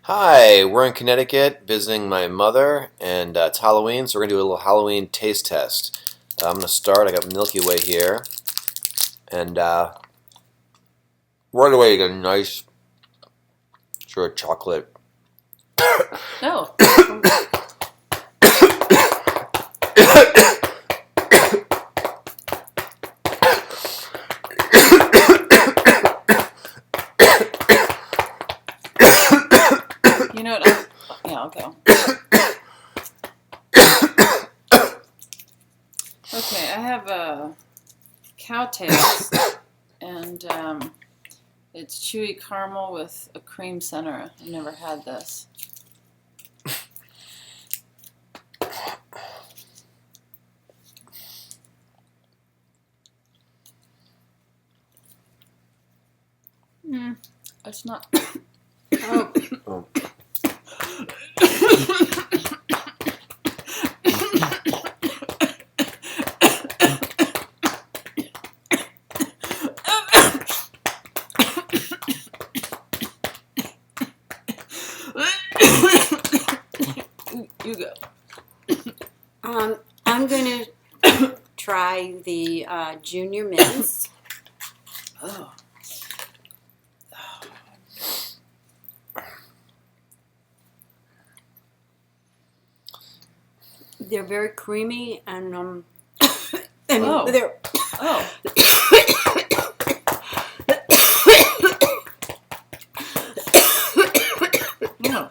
Hi, we're in Connecticut visiting my mother, and it's Halloween, so we're going to do a little Halloween taste test. I'm going to start. I got Milky Way here, and right away you get a nice sort of chocolate. No. You know what? Yeah, I'll go. Okay, I have a cow taste, and it's chewy caramel with a cream center. I've never had this. It's not. Oh. Oh. You go. I'm going to try the Junior Mints. Oh. They're very creamy and Oh. they're Oh. No.